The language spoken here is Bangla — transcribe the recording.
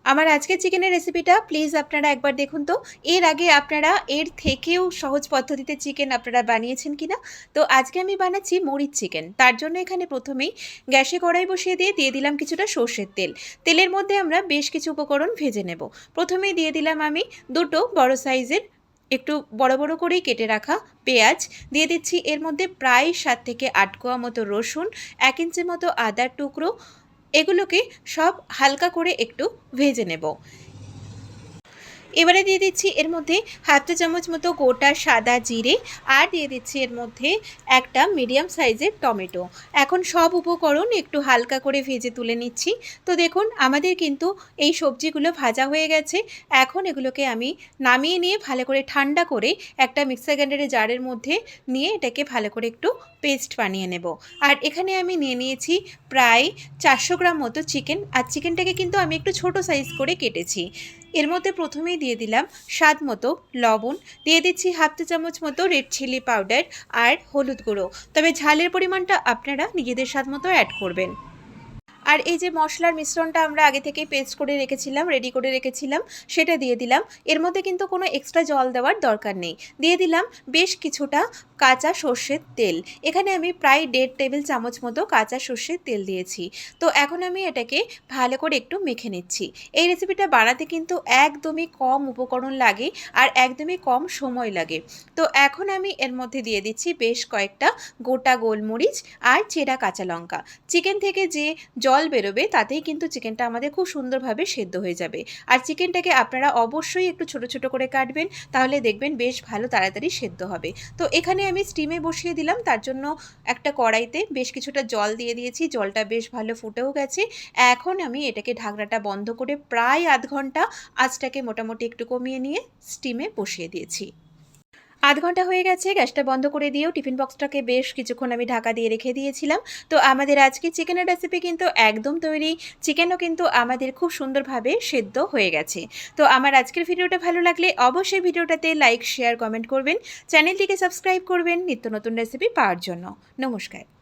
আমার আজকের চিকেনের রেসিপিটা প্লিজ আপনারা একবার দেখুন তো। এর আগে আপনারা এর থেকেও সহজ পদ্ধতিতে চিকেন আপনারা বানিয়েছেন কিনা? তো আজকে আমি বানাচ্ছি মরিচ চিকেন। তার জন্য এখানে প্রথমেই গ্যাসে কড়াই বসিয়ে দিয়ে দিলাম কিছুটা সর্ষের তেল। তেলের মধ্যে আমরা বেশ কিছু উপকরণ ভেজে নেব। প্রথমেই দিয়ে দিলাম আমি দুটো বড় সাইজের একটু বড় বড় করেই কেটে রাখা পেঁয়াজ। দিয়ে দিচ্ছি এর মধ্যে প্রায় 7 থেকে 8 কোয়া মতো রসুন, 1 ইঞ্চি মতো আদার টুকরো। এগুলোকে সব হালকা করে একটু ভেজে নেব। এবারে দিয়ে দিচ্ছি এর মধ্যে হাফ চা চামচ মতো গোটা সাদা জিরে, আর দিয়ে দিচ্ছি এর মধ্যে একটা মিডিয়াম সাইজের টমেটো। এখন সব উপকরণ একটু হালকা করে ভেজে তুলে নিচ্ছি। তো দেখুন আমাদের কিন্তু এই সবজিগুলো ভাজা হয়ে গেছে। এখন এগুলোকে আমি নামিয়ে নিয়ে ভালো করে ঠান্ডা করে একটা মিক্সার গ্রাইন্ডারের জারের মধ্যে নিয়ে এটাকে ভালো করে একটু পেস্ট বানিয়ে নেব। আর এখানে আমি নিয়ে নিয়েছি প্রায় 400 গ্রাম মতো চিকেন। আর চিকেনটাকে কিন্তু আমি একটু ছোট সাইজ করে কেটেছি। এর মধ্যে প্রথমেই দিয়ে দিলাম স্বাদ মতো লবণ, দিয়ে দিচ্ছি হাফ চা চামচ মতো রেড চিলি পাউডার আর হলুদ গুঁড়ো। তবে ঝালের পরিমাণটা আপনারা নিজেদের স্বাদ মতো অ্যাড করবেন। আর এই যে মশলার মিশ্রণটা আমরা আগে থেকেই পেস্ট করে রেখেছিলাম, রেডি করে রেখেছিলাম, সেটা দিয়ে দিলাম। এর মধ্যে কিন্তু কোনো এক্সট্রা জল দেওয়ার দরকার নেই। দিয়ে দিলাম বেশ কিছুটা কাঁচা সর্ষের তেল। এখানে আমি প্রায় 1.5 টেবিল চামচ মতো কাঁচা সর্ষের তেল দিয়েছি। তো এখন আমি এটাকে ভালো করে একটু মেখে নিচ্ছি। এই রেসিপিটা বানাতে কিন্তু একদমই কম উপকরণ লাগে আর একদমই কম সময় লাগে। তো এখন আমি এর মধ্যে দিয়ে দিচ্ছি বেশ কয়েকটা গোটা গোলমরিচ আর চেরা কাঁচা লঙ্কা। চিকেন থেকে যে জল বেরোবে তাতেই কিন্তু চিকেনটা আমাদের খুব সুন্দরভাবে সেদ্ধ হয়ে যাবে। আর চিকেনটাকে আপনারা অবশ্যই একটু ছোট ছোট করে কাটবেন, তাহলে দেখবেন বেশ ভালো তাড়াতাড়ি সেদ্ধ হবে। তো এখানে আমি স্টিমে বসিয়ে দিলাম, তার জন্য একটা কড়াইতে বেশ কিছুটা জল দিয়ে দিয়েছি। জলটা বেশ ভালো ফুটেও গেছে। এখন আমি এটাকে ঢাকনাটা বন্ধ করে প্রায় আধ ঘন্টা আঁচটাকে মোটামুটি একটু কমিয়ে নিয়ে স্টিমে বসিয়ে দিয়েছি। আধ ঘন্টা হয়ে গেছে, গ্যাসটা বন্ধ করে দিয়েও টিফিন বক্সটাকে বেশ কিছুক্ষণ আমি ঢাকা দিয়ে রেখে দিয়েছিলাম। তো আমাদের আজকে চিকেনের রেসিপি কিন্তু একদম তৈরি। চিকেনও কিন্তু আমাদের খুব সুন্দরভাবে সেদ্ধ হয়ে গেছে। তো আমার আজকের ভিডিওটা ভালো লাগলে অবশ্যই ভিডিওটাতে লাইক, শেয়ার, কমেন্ট করবেন। চ্যানেলটিকে সাবস্ক্রাইব করবেন নিত্য নতুন রেসিপি পাওয়ার জন্য। নমস্কার।